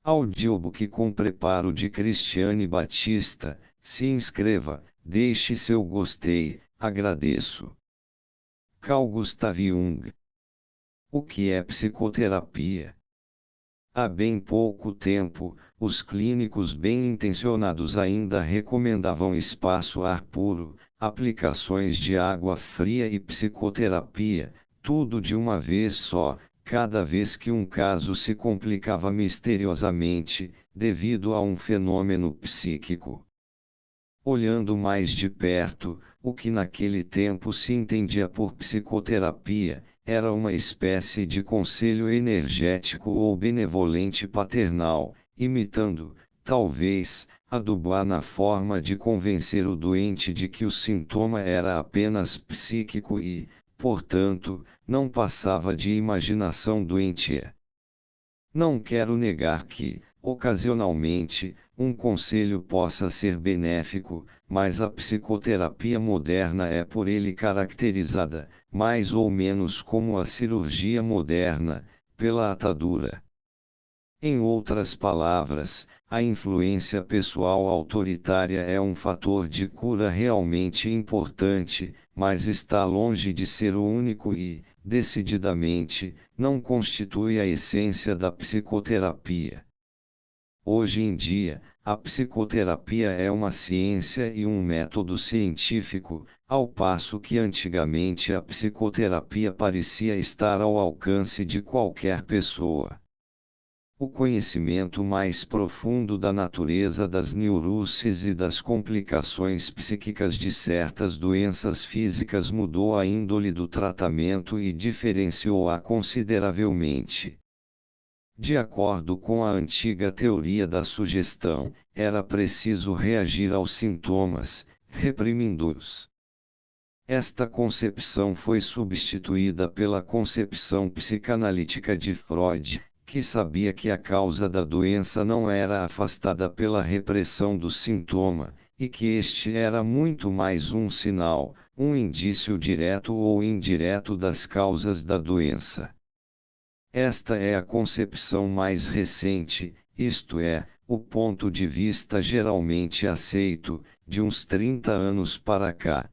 Audiobook com preparo de Cristiane Batista. Se inscreva, deixe seu gostei, agradeço. Carl Gustav Jung. O que é psicoterapia? Há bem pouco tempo, os clínicos bem-intencionados ainda recomendavam espaço ar puro, aplicações de água fria e psicoterapia, tudo de uma vez só, cada vez que um caso se complicava misteriosamente, devido a um fenômeno psíquico. Olhando mais de perto, o que naquele tempo se entendia por psicoterapia, era uma espécie de conselho energético ou benevolente paternal, imitando, talvez, a do Bois na forma de convencer o doente de que o sintoma era apenas psíquico e, portanto, não passava de imaginação doentia. Não quero negar que, ocasionalmente, um conselho possa ser benéfico, mas a psicoterapia moderna é por ele caracterizada, mais ou menos como a cirurgia moderna, pela atadura. Em outras palavras, a influência pessoal autoritária é um fator de cura realmente importante, mas está longe de ser o único e, decididamente, não constitui a essência da psicoterapia. Hoje em dia, a psicoterapia é uma ciência e um método científico, ao passo que antigamente a psicoterapia parecia estar ao alcance de qualquer pessoa. O conhecimento mais profundo da natureza das neuroses e das complicações psíquicas de certas doenças físicas mudou a índole do tratamento e diferenciou-a consideravelmente. De acordo com a antiga teoria da sugestão, era preciso reagir aos sintomas, reprimindo-os. Esta concepção foi substituída pela concepção psicanalítica de Freud, que sabia que a causa da doença não era afastada pela repressão do sintoma, e que este era muito mais um sinal, um indício direto ou indireto das causas da doença. Esta é a concepção mais recente, isto é, o ponto de vista geralmente aceito, de uns 30 anos para cá.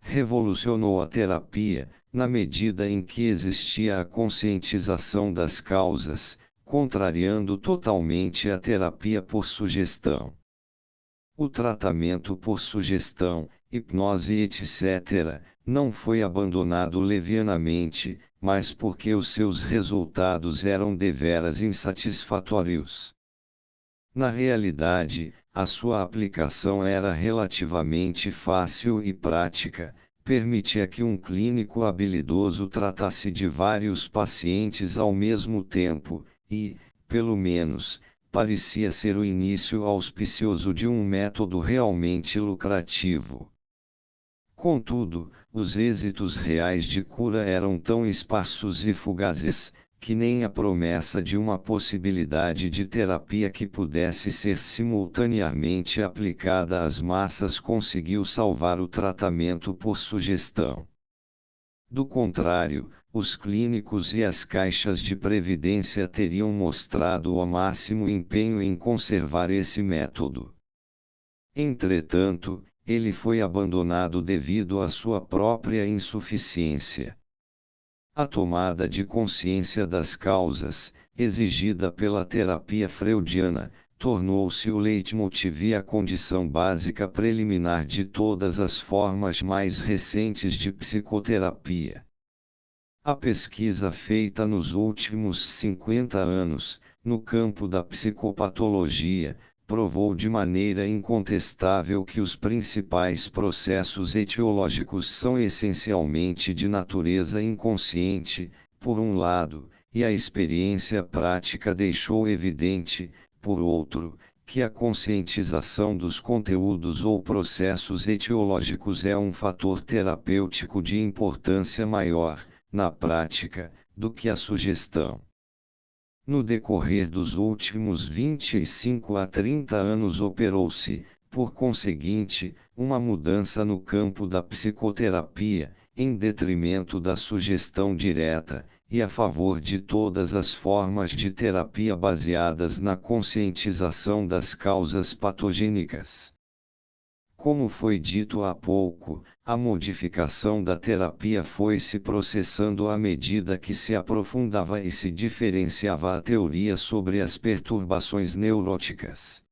Revolucionou a terapia, na medida em que existia a conscientização das causas, contrariando totalmente a terapia por sugestão. O tratamento por sugestão, hipnose etc., não foi abandonado levianamente, mas porque os seus resultados eram deveras insatisfatórios. Na realidade, a sua aplicação era relativamente fácil e prática, permitia que um clínico habilidoso tratasse de vários pacientes ao mesmo tempo, e, pelo menos, parecia ser o início auspicioso de um método realmente lucrativo. Contudo, os êxitos reais de cura eram tão esparsos e fugazes, que nem a promessa de uma possibilidade de terapia que pudesse ser simultaneamente aplicada às massas conseguiu salvar o tratamento por sugestão. Do contrário, os clínicos e as caixas de previdência teriam mostrado o máximo empenho em conservar esse método. Entretanto, ele foi abandonado devido à sua própria insuficiência. A tomada de consciência das causas, exigida pela terapia freudiana, tornou-se o leitmotiv e a condição básica preliminar de todas as formas mais recentes de psicoterapia. A pesquisa feita nos últimos 50 anos, no campo da psicopatologia, provou de maneira incontestável que os principais processos etiológicos são essencialmente de natureza inconsciente, por um lado, e a experiência prática deixou evidente, por outro, que a conscientização dos conteúdos ou processos etiológicos é um fator terapêutico de importância maior, na prática, do que a sugestão. No decorrer dos últimos 25 a 30 anos operou-se, por conseguinte, uma mudança no campo da psicoterapia, em detrimento da sugestão direta, e a favor de todas as formas de terapia baseadas na conscientização das causas patogênicas. Como foi dito há pouco, a modificação da terapia foi se processando à medida que se aprofundava e se diferenciava a teoria sobre as perturbações neuróticas.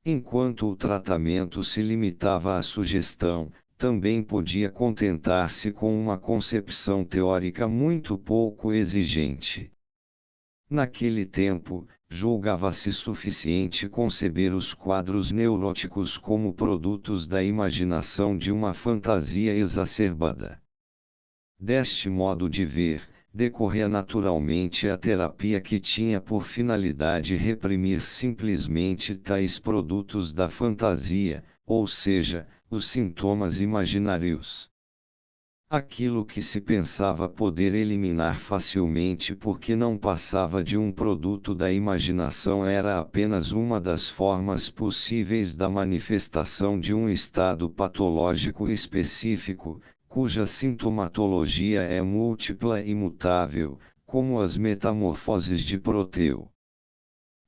Enquanto o tratamento se limitava à sugestão, também podia contentar-se com uma concepção teórica muito pouco exigente. Naquele tempo, julgava-se suficiente conceber os quadros neuróticos como produtos da imaginação de uma fantasia exacerbada. Deste modo de ver, decorria naturalmente a terapia que tinha por finalidade reprimir simplesmente tais produtos da fantasia, ou seja, os sintomas imaginários. Aquilo que se pensava poder eliminar facilmente porque não passava de um produto da imaginação era apenas uma das formas possíveis da manifestação de um estado patológico específico, cuja sintomatologia é múltipla e mutável, como as metamorfoses de Proteu.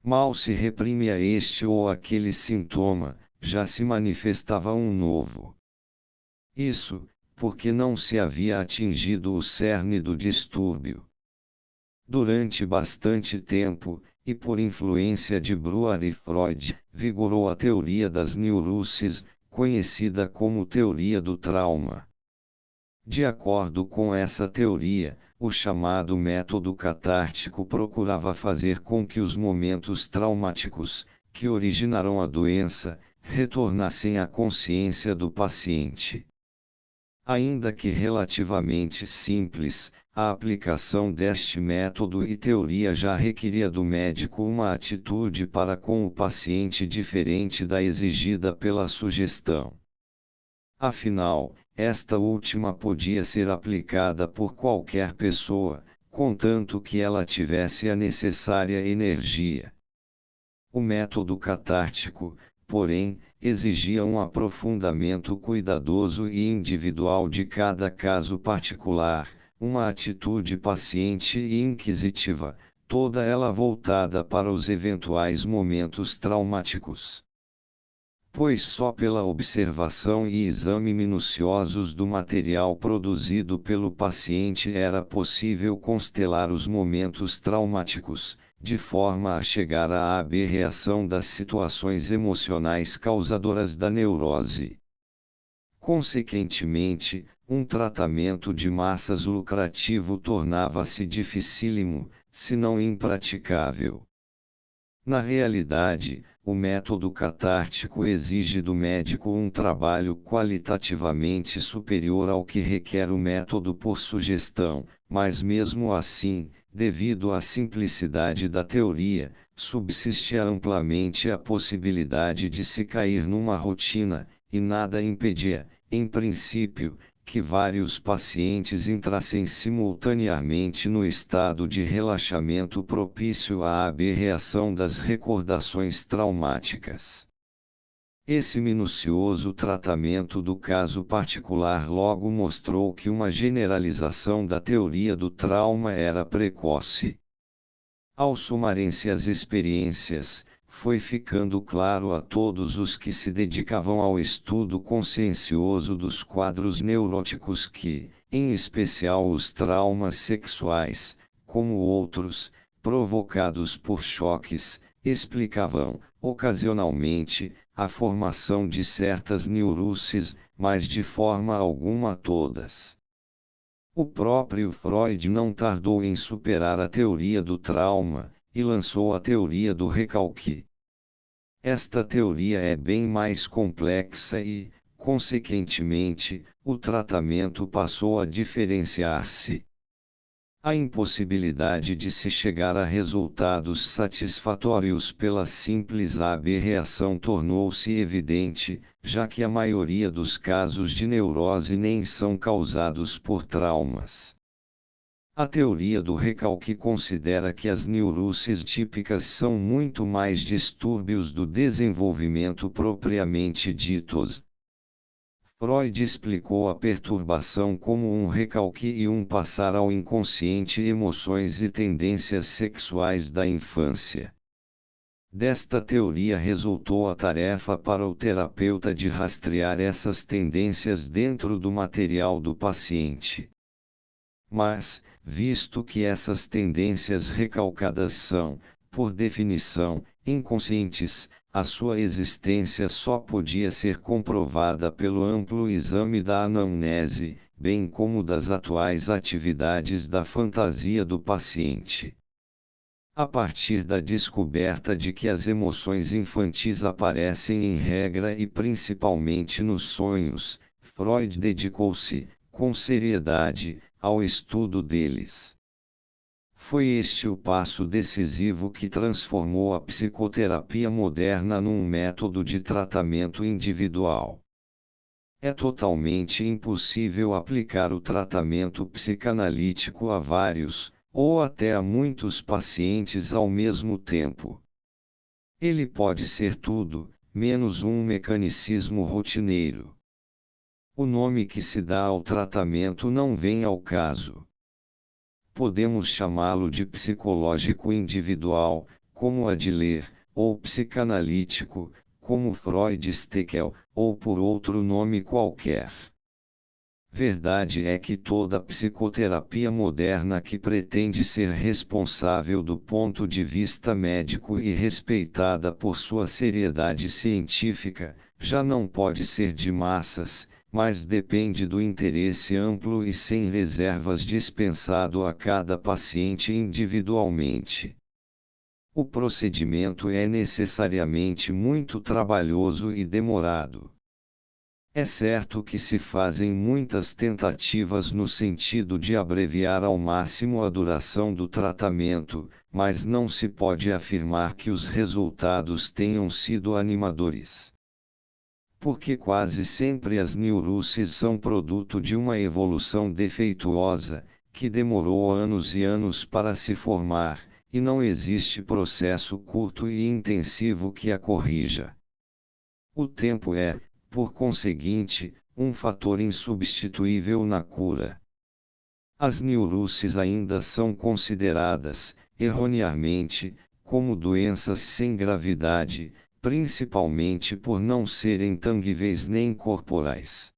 Mal se reprimia este ou aquele sintoma, já se manifestava um novo. Isso, porque não se havia atingido o cerne do distúrbio. Durante bastante tempo, e por influência de Breuer e Freud, vigorou a teoria das neuroses, conhecida como teoria do trauma. De acordo com essa teoria, o chamado método catártico procurava fazer com que os momentos traumáticos, que originaram a doença, retornassem à consciência do paciente. Ainda que relativamente simples, a aplicação deste método e teoria já requeria do médico uma atitude para com o paciente diferente da exigida pela sugestão. Afinal, esta última podia ser aplicada por qualquer pessoa, contanto que ela tivesse a necessária energia. O método catártico, porém, exigia um aprofundamento cuidadoso e individual de cada caso particular, uma atitude paciente e inquisitiva, toda ela voltada para os eventuais momentos traumáticos. Pois só pela observação e exame minuciosos do material produzido pelo paciente era possível constelar os momentos traumáticos, de forma a chegar à abreação das situações emocionais causadoras da neurose. Consequentemente, um tratamento de massas lucrativo tornava-se dificílimo, se não impraticável. Na realidade, o método catártico exige do médico um trabalho qualitativamente superior ao que requer o método por sugestão, mas mesmo assim, devido à simplicidade da teoria, subsiste amplamente a possibilidade de se cair numa rotina, e nada impedia, em princípio, que vários pacientes entrassem simultaneamente no estado de relaxamento propício à aberração das recordações traumáticas. Esse minucioso tratamento do caso particular logo mostrou que uma generalização da teoria do trauma era precoce. Ao somarem-se as experiências, foi ficando claro a todos os que se dedicavam ao estudo consciencioso dos quadros neuróticos que, em especial os traumas sexuais, como outros, provocados por choques, explicavam, ocasionalmente, a formação de certas neuroses, mas de forma alguma todas. O próprio Freud não tardou em superar a teoria do trauma, e lançou a teoria do recalque. Esta teoria é bem mais complexa e, consequentemente, o tratamento passou a diferenciar-se. A impossibilidade de se chegar a resultados satisfatórios pela simples aberração tornou-se evidente, já que a maioria dos casos de neurose nem são causados por traumas. A teoria do recalque considera que as neuroses típicas são muito mais distúrbios do desenvolvimento propriamente ditos. Freud explicou a perturbação como um recalque e um passar ao inconsciente emoções e tendências sexuais da infância. Desta teoria resultou a tarefa para o terapeuta de rastrear essas tendências dentro do material do paciente. Mas, visto que essas tendências recalcadas são, por definição, inconscientes, a sua existência só podia ser comprovada pelo amplo exame da anamnese, bem como das atuais atividades da fantasia do paciente. A partir da descoberta de que as emoções infantis aparecem em regra e principalmente nos sonhos, Freud dedicou-se, com seriedade, ao estudo deles. Foi este o passo decisivo que transformou a psicoterapia moderna num método de tratamento individual. É totalmente impossível aplicar o tratamento psicanalítico a vários, ou até a muitos pacientes ao mesmo tempo. Ele pode ser tudo, menos um mecanicismo rotineiro. O nome que se dá ao tratamento não vem ao caso. Podemos chamá-lo de psicológico individual, como Adler, ou psicanalítico, como Freud Steckel, ou por outro nome qualquer. Verdade é que toda psicoterapia moderna que pretende ser responsável do ponto de vista médico e respeitada por sua seriedade científica, já não pode ser de massas, mas depende do interesse amplo e sem reservas dispensado a cada paciente individualmente. O procedimento é necessariamente muito trabalhoso e demorado. É certo que se fazem muitas tentativas no sentido de abreviar ao máximo a duração do tratamento, mas não se pode afirmar que os resultados tenham sido animadores. Porque quase sempre as neuroses são produto de uma evolução defeituosa, que demorou anos e anos para se formar, e não existe processo curto e intensivo que a corrija. O tempo é, por conseguinte, um fator insubstituível na cura. As neuroses ainda são consideradas, erroneamente, como doenças sem gravidade, principalmente por não serem tangíveis nem corporais.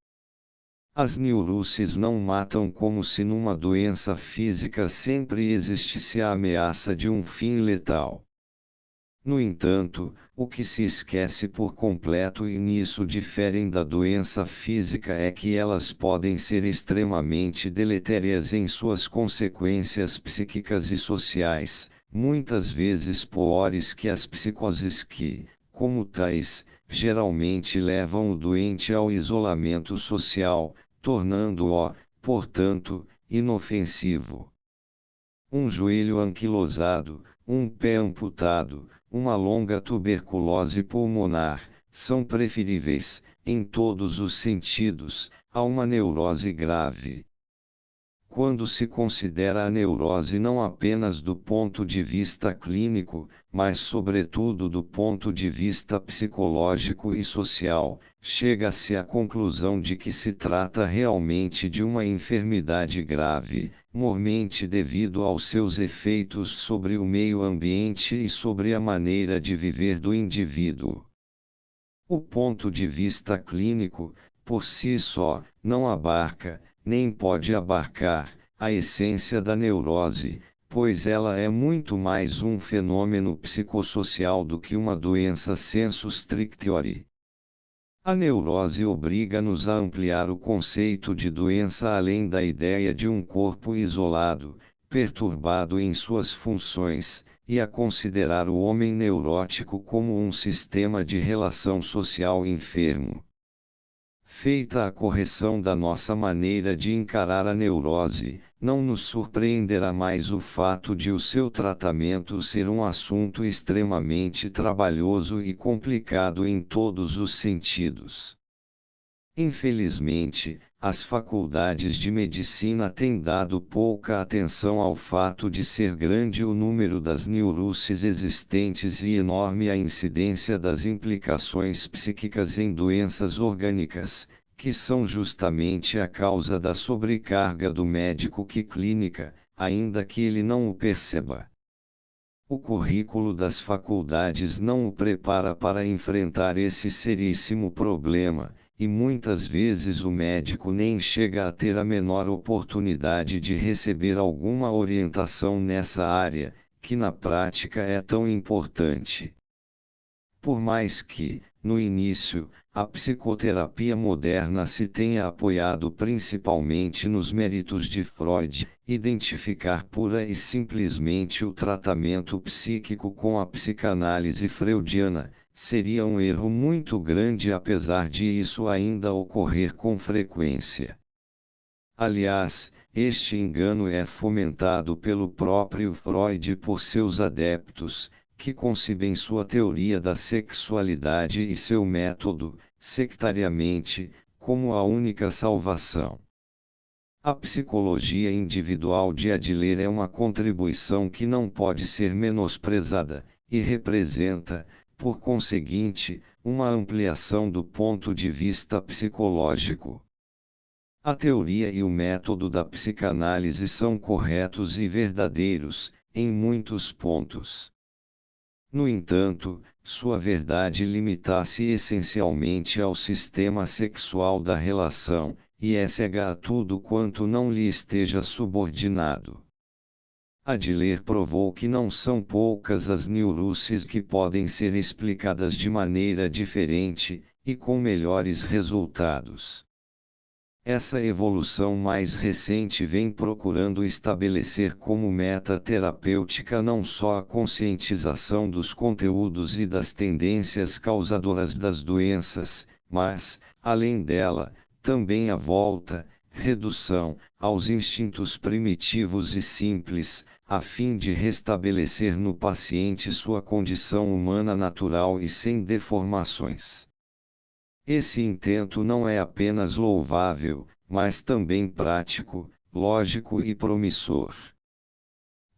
As neuroses não matam como se numa doença física sempre existisse a ameaça de um fim letal. No entanto, o que se esquece por completo e nisso diferem da doença física é que elas podem ser extremamente deletérias em suas consequências psíquicas e sociais, muitas vezes piores que as psicoses que, como tais, geralmente levam o doente ao isolamento social, tornando-o, portanto, inofensivo. Um joelho anquilosado, um pé amputado, uma longa tuberculose pulmonar, são preferíveis, em todos os sentidos, a uma neurose grave. Quando se considera a neurose não apenas do ponto de vista clínico, mas sobretudo do ponto de vista psicológico e social, chega-se à conclusão de que se trata realmente de uma enfermidade grave, mormente devido aos seus efeitos sobre o meio ambiente e sobre a maneira de viver do indivíduo. O ponto de vista clínico, por si só, não abarca, nem pode abarcar, a essência da neurose, pois ela é muito mais um fenômeno psicossocial do que uma doença sensu strictiori. A neurose obriga-nos a ampliar o conceito de doença além da ideia de um corpo isolado, perturbado em suas funções, e a considerar o homem neurótico como um sistema de relação social enfermo. Feita a correção da nossa maneira de encarar a neurose, não nos surpreenderá mais o fato de o seu tratamento ser um assunto extremamente trabalhoso e complicado em todos os sentidos. Infelizmente, as faculdades de medicina têm dado pouca atenção ao fato de ser grande o número das neuroses existentes e enorme a incidência das implicações psíquicas em doenças orgânicas, que são justamente a causa da sobrecarga do médico que clínica, ainda que ele não o perceba. O currículo das faculdades não o prepara para enfrentar esse seríssimo problema, e muitas vezes o médico nem chega a ter a menor oportunidade de receber alguma orientação nessa área, que na prática é tão importante. Por mais que, no início, a psicoterapia moderna se tenha apoiado principalmente nos méritos de Freud, identificar pura e simplesmente o tratamento psíquico com a psicanálise freudiana, seria um erro muito grande apesar de isso ainda ocorrer com frequência. Aliás, este engano é fomentado pelo próprio Freud e por seus adeptos, que concebem sua teoria da sexualidade e seu método, sectariamente, como a única salvação. A psicologia individual de Adler é uma contribuição que não pode ser menosprezada, e representa, por conseguinte, uma ampliação do ponto de vista psicológico. A teoria e o método da psicanálise são corretos e verdadeiros, em muitos pontos. No entanto, sua verdade limita-se essencialmente ao sistema sexual da relação, e é cega a tudo quanto não lhe esteja subordinado. Adler provou que não são poucas as neuroses que podem ser explicadas de maneira diferente, e com melhores resultados. Essa evolução mais recente vem procurando estabelecer como meta terapêutica não só a conscientização dos conteúdos e das tendências causadoras das doenças, mas, além dela, também a volta, redução, aos instintos primitivos e simples, a fim de restabelecer no paciente sua condição humana natural e sem deformações. Esse intento não é apenas louvável, mas também prático, lógico e promissor.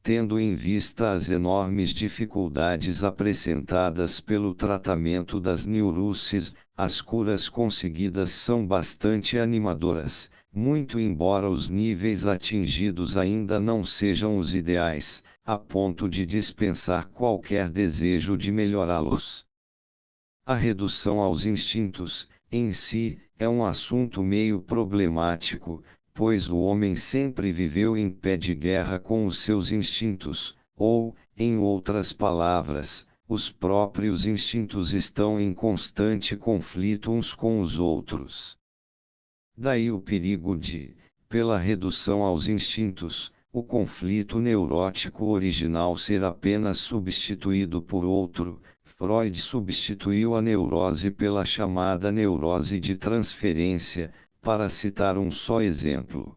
Tendo em vista as enormes dificuldades apresentadas pelo tratamento das neuroses, as curas conseguidas são bastante animadoras, muito embora os níveis atingidos ainda não sejam os ideais, a ponto de dispensar qualquer desejo de melhorá-los. A redução aos instintos, em si, é um assunto meio problemático, pois o homem sempre viveu em pé de guerra com os seus instintos, ou, em outras palavras, os próprios instintos estão em constante conflito uns com os outros. Daí o perigo de, pela redução aos instintos, o conflito neurótico original ser apenas substituído por outro. Freud substituiu a neurose pela chamada neurose de transferência, para citar um só exemplo.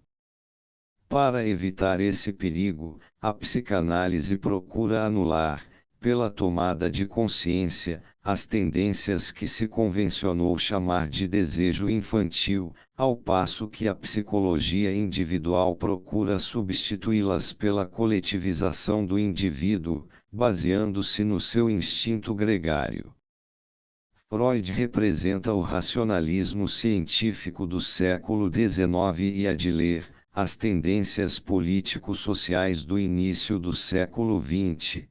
Para evitar esse perigo, a psicanálise procura anular, pela tomada de consciência, as tendências que se convencionou chamar de desejo infantil, ao passo que a psicologia individual procura substituí-las pela coletivização do indivíduo, baseando-se no seu instinto gregário. Freud representa o racionalismo científico do século XIX e Adler, as tendências político-sociais do início do século XX.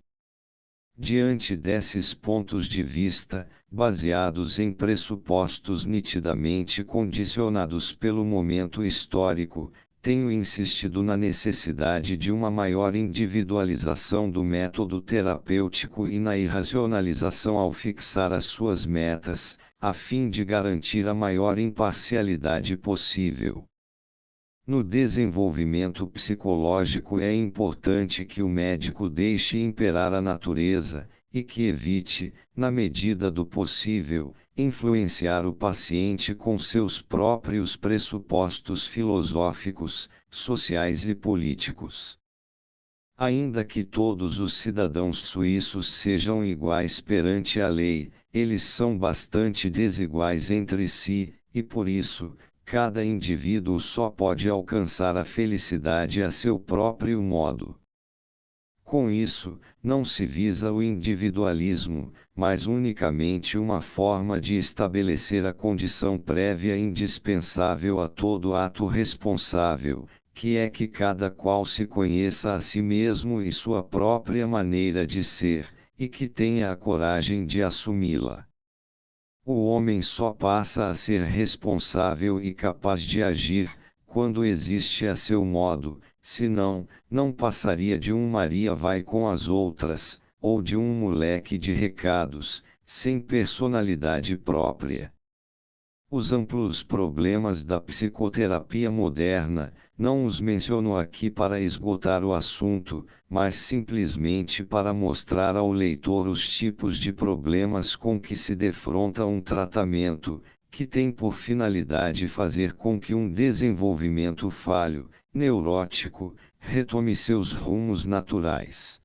Diante desses pontos de vista, baseados em pressupostos nitidamente condicionados pelo momento histórico, tenho insistido na necessidade de uma maior individualização do método terapêutico e na irracionalização ao fixar as suas metas, a fim de garantir a maior imparcialidade possível. No desenvolvimento psicológico é importante que o médico deixe imperar a natureza, e que evite, na medida do possível, influenciar o paciente com seus próprios pressupostos filosóficos, sociais e políticos. Ainda que todos os cidadãos suíços sejam iguais perante a lei, eles são bastante desiguais entre si, e por isso, cada indivíduo só pode alcançar a felicidade a seu próprio modo. Com isso, não se visa o individualismo, mas unicamente uma forma de estabelecer a condição prévia indispensável a todo ato responsável, que é que cada qual se conheça a si mesmo e sua própria maneira de ser, e que tenha a coragem de assumi-la. O homem só passa a ser responsável e capaz de agir, quando existe a seu modo, senão, não passaria de um Maria vai com as outras, ou de um moleque de recados, sem personalidade própria. Os amplos problemas da psicoterapia moderna, não os menciono aqui para esgotar o assunto, mas simplesmente para mostrar ao leitor os tipos de problemas com que se defronta um tratamento, que tem por finalidade fazer com que um desenvolvimento falho, neurótico, retome seus rumos naturais.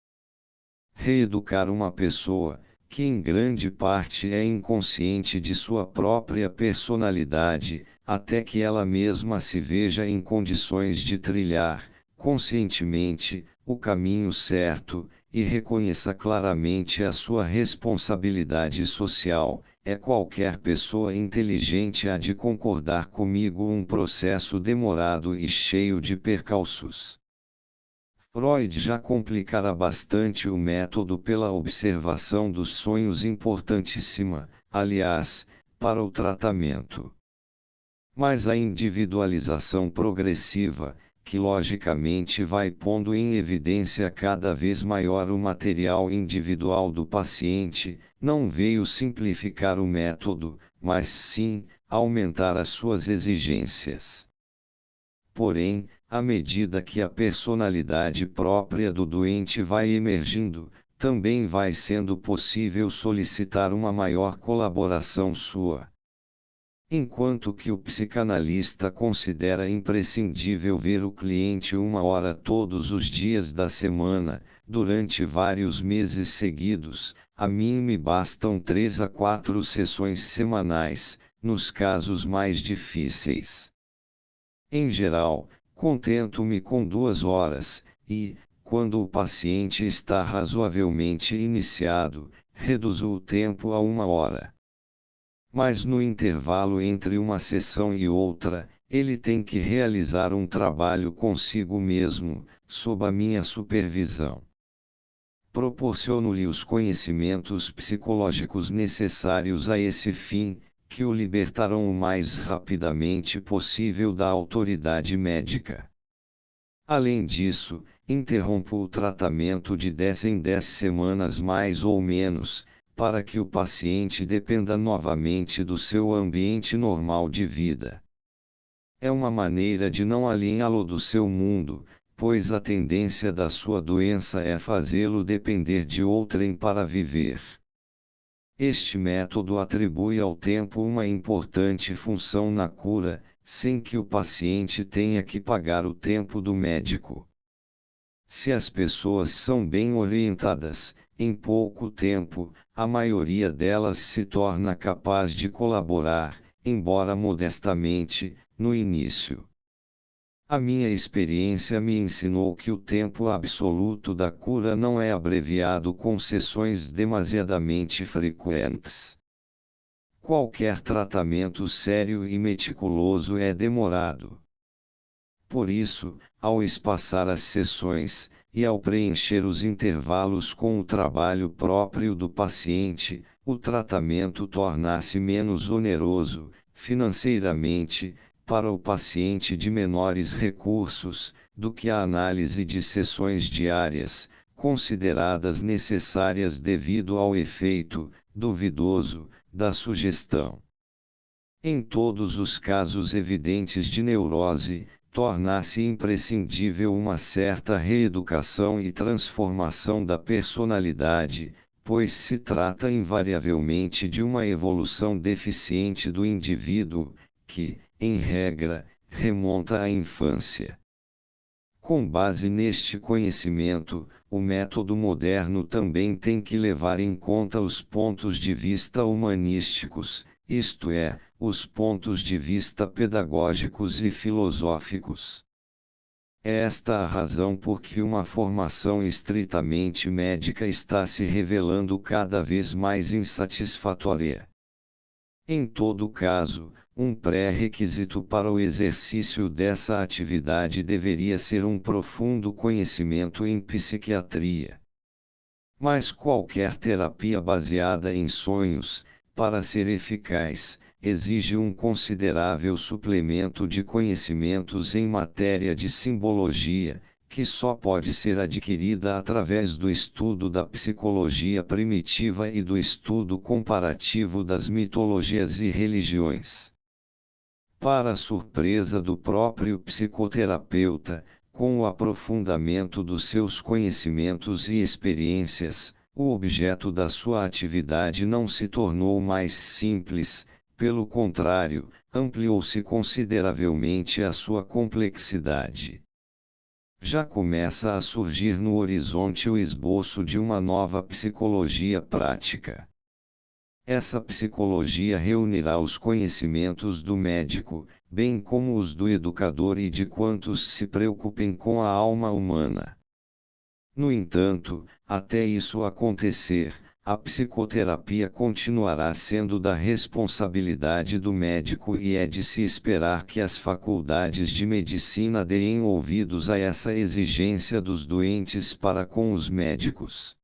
Reeducar uma pessoa, que em grande parte é inconsciente de sua própria personalidade, até que ela mesma se veja em condições de trilhar, conscientemente, o caminho certo, e reconheça claramente a sua responsabilidade social, é qualquer pessoa inteligente há de concordar comigo um processo demorado e cheio de percalços. Freud já complicara bastante o método pela observação dos sonhos importantíssima, aliás, para o tratamento. Mas a individualização progressiva, que logicamente vai pondo em evidência cada vez maior o material individual do paciente, não veio simplificar o método, mas sim, aumentar as suas exigências. Porém, à medida que a personalidade própria do doente vai emergindo, também vai sendo possível solicitar uma maior colaboração sua. Enquanto que o psicanalista considera imprescindível ver o cliente 1 hora todos os dias da semana, durante vários meses seguidos, a mim me bastam 3 a 4 sessões semanais, nos casos mais difíceis. Em geral, contento-me com 2 horas, e, quando o paciente está razoavelmente iniciado, reduzo o tempo a 1 hora. Mas no intervalo entre uma sessão e outra, ele tem que realizar um trabalho consigo mesmo, sob a minha supervisão. Proporciono-lhe os conhecimentos psicológicos necessários a esse fim, que o libertarão o mais rapidamente possível da autoridade médica. Além disso, interrompo o tratamento de 10 em 10 semanas mais ou menos, para que o paciente dependa novamente do seu ambiente normal de vida. É uma maneira de não aliená-lo do seu mundo, pois a tendência da sua doença é fazê-lo depender de outrem para viver. Este método atribui ao tempo uma importante função na cura, sem que o paciente tenha que pagar o tempo do médico. Se as pessoas são bem orientadas, em pouco tempo, a maioria delas se torna capaz de colaborar, embora modestamente, no início. A minha experiência me ensinou que o tempo absoluto da cura não é abreviado com sessões demasiadamente frequentes. Qualquer tratamento sério e meticuloso é demorado. Por isso, ao espaçar as sessões, e ao preencher os intervalos com o trabalho próprio do paciente, o tratamento torna-se menos oneroso, financeiramente, para o paciente de menores recursos, do que a análise de sessões diárias, consideradas necessárias devido ao efeito, duvidoso, da sugestão. Em todos os casos evidentes de neurose, torna-se imprescindível uma certa reeducação e transformação da personalidade, pois se trata invariavelmente de uma evolução deficiente do indivíduo, que, em regra, remonta à infância. Com base neste conhecimento, o método moderno também tem que levar em conta os pontos de vista humanísticos, isto é, os pontos de vista pedagógicos e filosóficos. É esta a razão por que uma formação estritamente médica está se revelando cada vez mais insatisfatória. Em todo caso, um pré-requisito para o exercício dessa atividade deveria ser um profundo conhecimento em psiquiatria. Mas qualquer terapia baseada em sonhos, para ser eficaz, exige um considerável suplemento de conhecimentos em matéria de simbologia, que só pode ser adquirida através do estudo da psicologia primitiva e do estudo comparativo das mitologias e religiões. Para a surpresa do próprio psicoterapeuta, com o aprofundamento dos seus conhecimentos e experiências, o objeto da sua atividade não se tornou mais simples, pelo contrário, ampliou-se consideravelmente a sua complexidade. Já começa a surgir no horizonte o esboço de uma nova psicologia prática. Essa psicologia reunirá os conhecimentos do médico, bem como os do educador e de quantos se preocupem com a alma humana. No entanto, até isso acontecer, a psicoterapia continuará sendo da responsabilidade do médico e é de se esperar que as faculdades de medicina deem ouvidos a essa exigência dos doentes para com os médicos.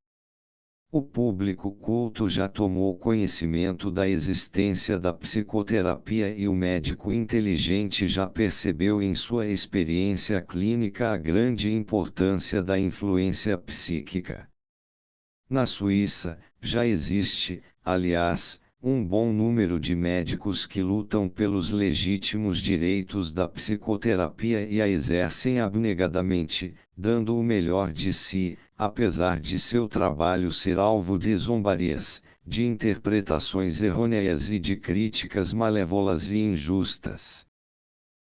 O público culto já tomou conhecimento da existência da psicoterapia e o médico inteligente já percebeu em sua experiência clínica a grande importância da influência psíquica. Na Suíça, já existe, aliás, um bom número de médicos que lutam pelos legítimos direitos da psicoterapia e a exercem abnegadamente, dando o melhor de si, apesar de seu trabalho ser alvo de zombarias, de interpretações errôneas e de críticas malévolas e injustas.